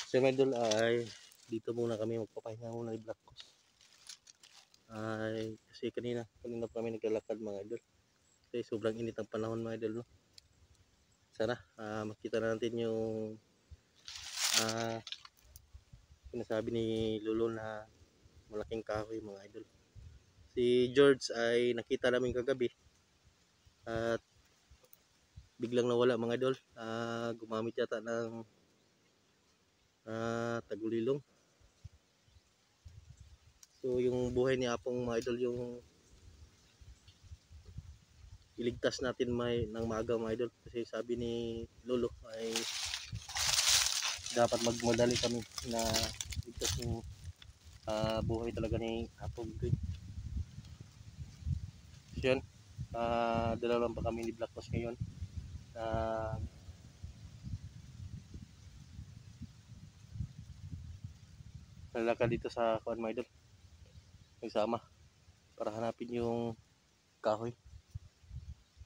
So mga idol ay dito muna kami magpapahinga muna ni Black Coast. Ay kasi kanina pa kami naglalakad mga idol. Kasi sobrang init ang panahon mga idol, no? Sana makita na natin yung sinasabi ni Lolo na malaking kahoy mga idol. Si George ay nakita namin kagabi at biglang nawala mga idol. Gumamit yata ng tagulilong. So yung buhay ni Apong mga idol yung iligtas natin ng maaga mga idol, kasi sabi ni Lolo ay dapat magmadali kami na ligtas yung buhay talaga ni Apong. So yan, dala lang pa kami ni Black Coast ngayon. Nalakad dito sa kuan mga idol, nagsama para hanapin yung kahoy.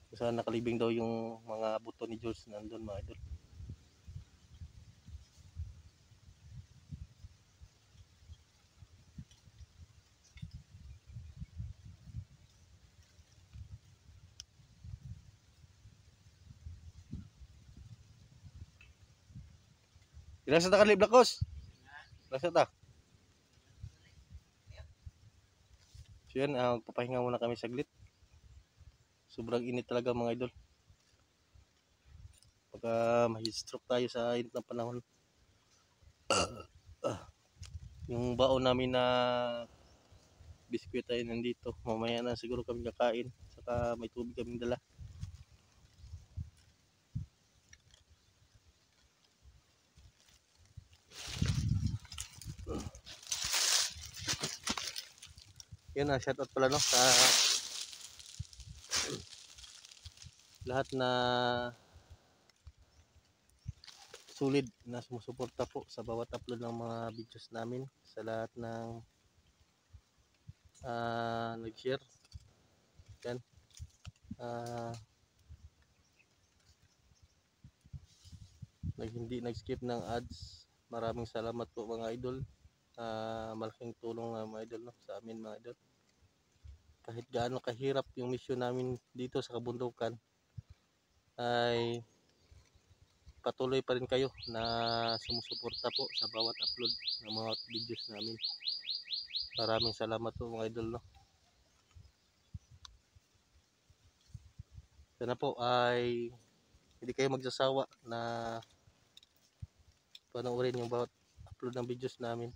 Kung saan nakalibing daw yung mga buto ni George nandun mga idol. Ilang sa takali Black Coast? Ilang sa tak? So yan, magpapahinga muna kami saglit. Sobrang init talaga mga idol. Pagka ma-stroke tayo sa init ng panahon. Yung baon namin na biskwit ay nandito. Mamaya na siguro kami kakain. Saka may tubig kaming dala. Yan, shoutout pala no sa lahat na sulit na sumusuporta po sa bawat upload ng mga videos namin, sa lahat ng nag-share yan, hindi nag-skip ng ads. Maraming salamat po mga idol. Malaking tulong mga idol, no, sa amin mga idol. Kahit gaano kahirap yung mission namin dito sa kabundukan, ay patuloy pa rin kayo na sumusuporta po sa bawat upload ng mga videos namin. Maraming salamat po mga idol, no. Sana po ay hindi kayo magsasawa na panoorin yung bawat upload ng videos namin.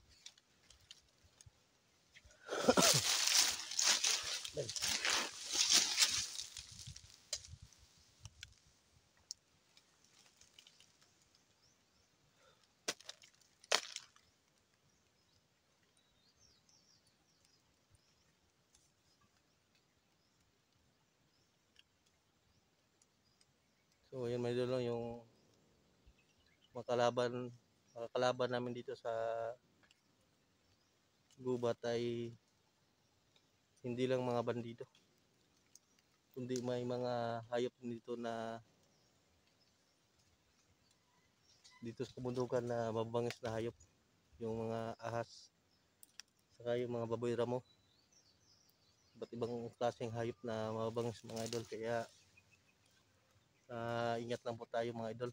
So yun mga idol, yung makakalaban namin dito sa gubat ay hindi lang mga bandido, kundi may mga hayop dito na dito sa kabundukan na mabangis na hayop, yung mga ahas, saka yung mga baboy ramo, iba't ibang klaseng hayop na mabangis mga idol. Kaya ingat lang po tayo mga idol.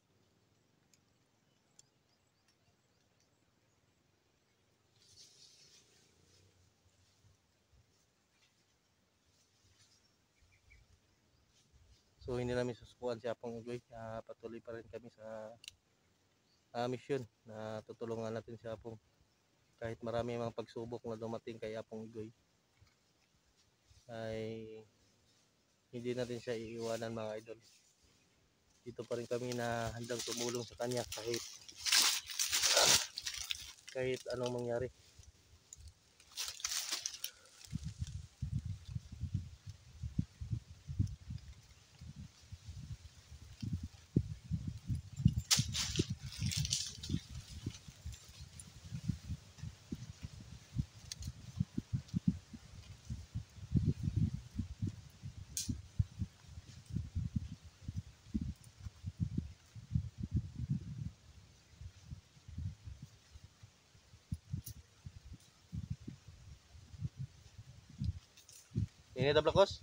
So hindi namin susukuan si Apong Ugoy. Patuloy pa rin kami sa mission na tutulungan natin si Apong. Kahit marami mga pagsubok na dumating kay Apong Ugoy, ay hindi natin siya iiwanan mga idol. Dito pa rin kami na handang tumulong sa kanya kahit anong mangyari. Ini dah blakos.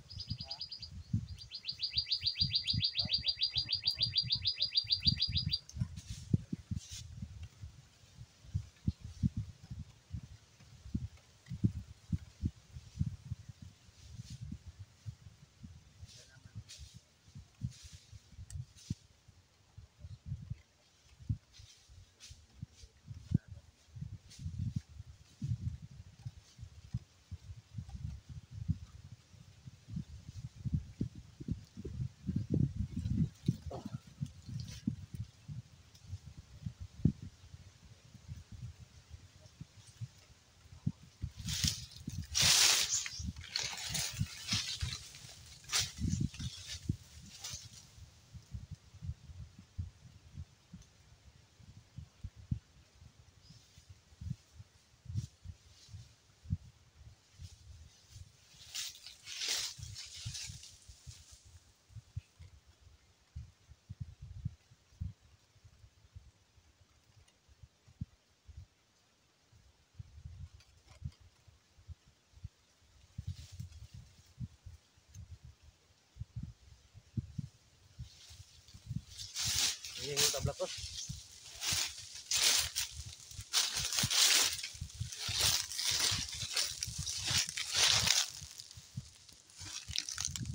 Ini dah blakos.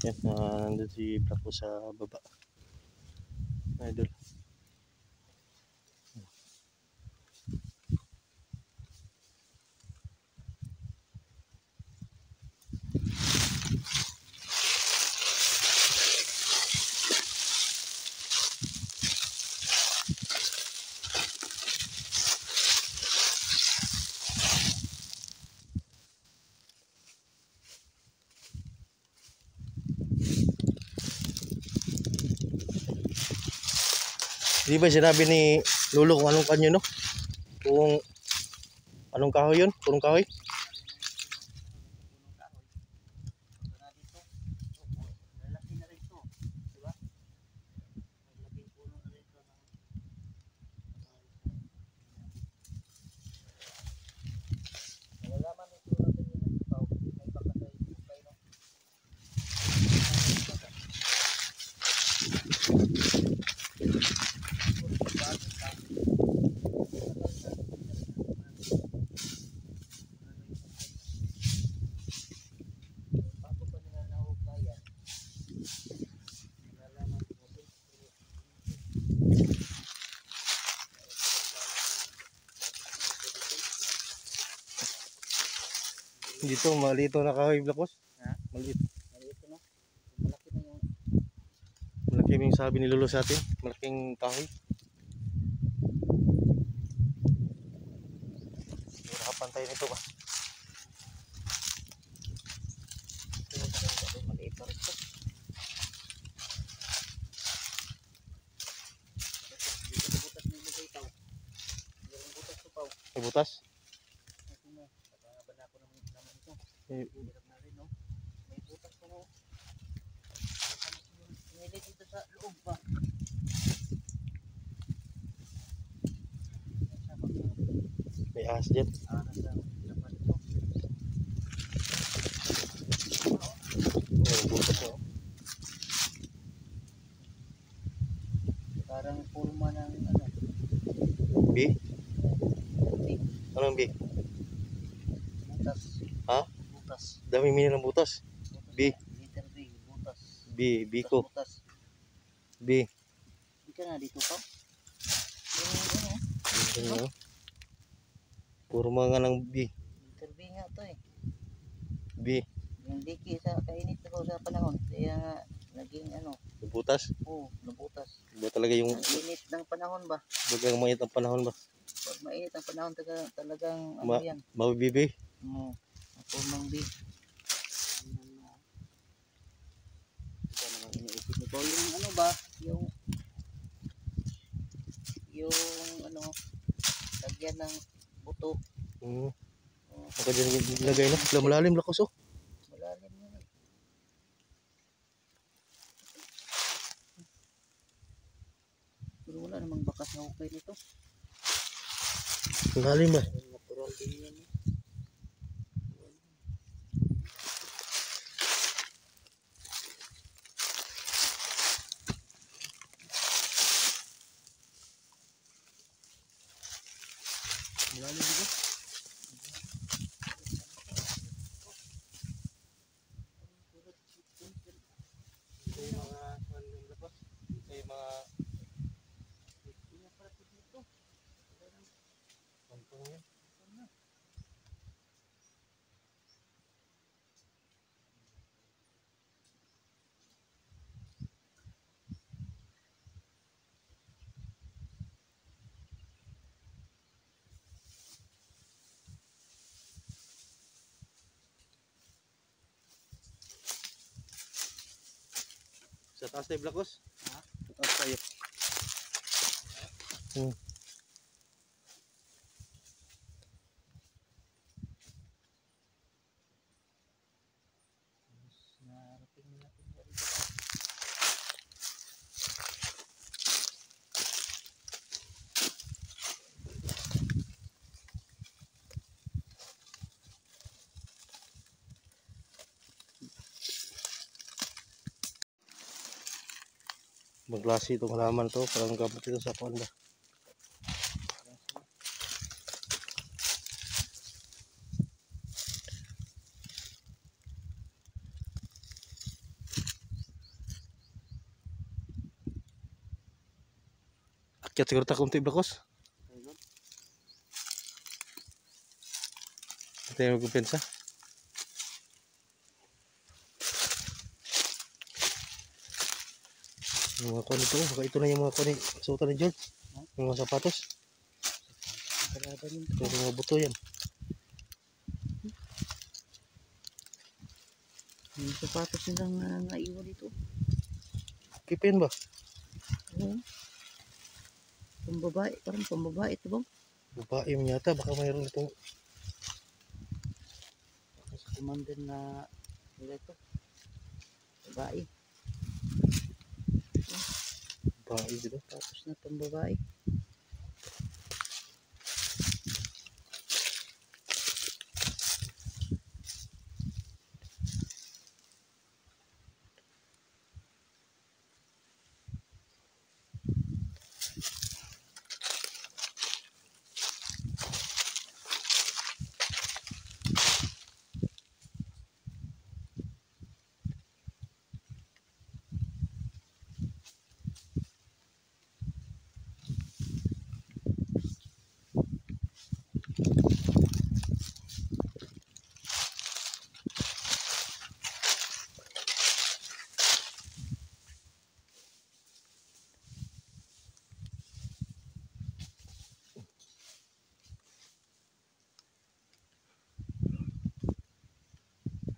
Yan, nandun si blakos sa baba. Idol. Di ba sinabi ni Lolo kung anong kanyo, no? Kung anong kahoy yun? Punong kahoy? Dito, malito na kahoy blakos. Ha? Maliit. Maliit no? Malaki na yung Malaki yung sabi ni Lolo sa atin. Malaking kahoy. Nakapantay nito ba? maliit pa rin ito. Dito sa butas nilagay ito. Yung butas ito pa. May butas? Ito mo. Nakaban ako naman ito. Eh, Hirap na rin no? May butas pa no? Nilagay dito sa loob pa. may ahas dyan. Nasa dapat ito. May butas na. Parang forma ng ano. B? Anong B? Butas. Ha? Butas. Dami mini ng butas. B. Liter B. Butas. B. Biko. Butas. B. Hindi ka na dito pa. Yung ano. Ano? Puro mga ng B. Liter B nga to eh. B. Yung liki sa kainit na sa panahon. Kaya nga naging ano. May butas. Oo, nabutas. Iba talaga yung Ang init ng panahon ba? bagang mainit ang panahon ba? Pag mainit ang panahon talagang ano Ma yan. mabibibi. Ako mang B. Ito naman iniisip nito. Yung ano ba? Yung ano, lagyan ng buto. Hmm. Oh, Baka dyan ilagay na. Wala malalim lakos oh. malalim yun eh. Pero wala namang bakas na okay nito. Malalim ba? Natural din yan eh. Malalim dito. Ito yung mga lapas. Ito yung mga pantong yan. Sa taas tayo, Blacos? Ha? Sa taas tayo. Narating natin dito. Magklase itong halaman to, parang gamot ito sa kuwan ba. Akyat siguro ta kunti, Blacos. Ito yung magkupensa. Yung mga kuwan ito, baka ito na yung mga kuwan ni suotan ni George. Yung mga sapatos. Ito yung mga buto yan. Yung sapatos nilang naiwan dito. Kipin ba? Oo. Pambabae, parang pambabae ito bang? Babae mo yata, baka mayroon itong Sa commander na nila ito. Babae. babae dito. Tapos na pambabae.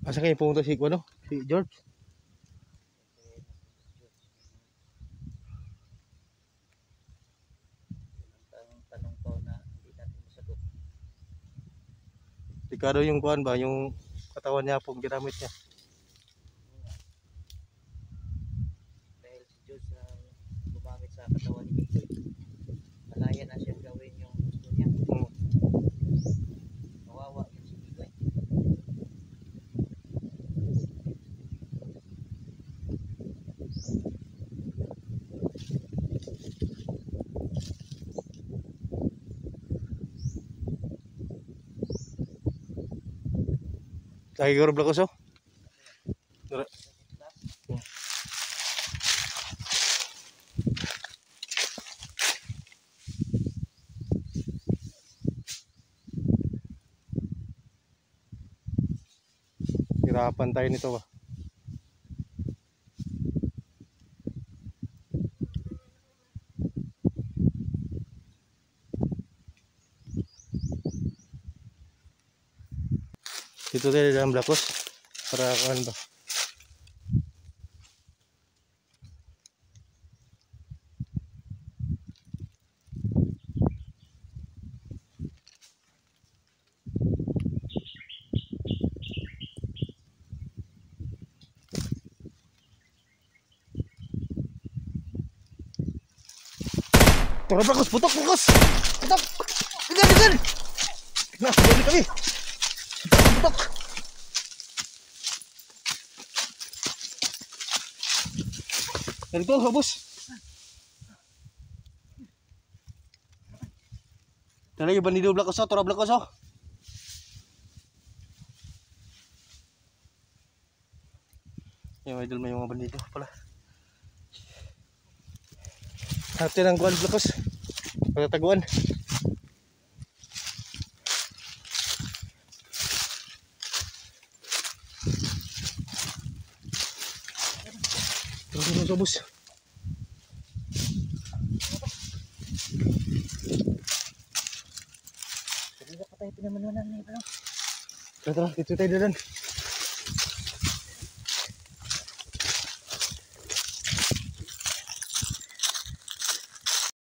Asa kayo pumunta si ano? Si George? Ang tanong ko na hindi natin masagot. Delikado yung kuwan ba, yung katawan niya pong ginamit niya. Dahil si Diyos gumamit sa katawan ni Bikoy. Malaya na siyang gawin yung gusto niya. Kawawa yun si Bikoy. Lagi ko rin Blacos oh. Hirapan tayo nito ba. Dito tayo dalam Blacos para kuan ba. Tara Blacos, putok Blacos. Putok. Ganyan. Nah, balik kami. Putok. Ganito, habos. Tara yung bandido black oso, tora black oso. Yung idol may mga bandido pala. Hati ng kuwan black oso. Pagtataguan. Terus bos. Hindi na pa tayo pinamanunan na iba lang. Tara, dito tayo dadan.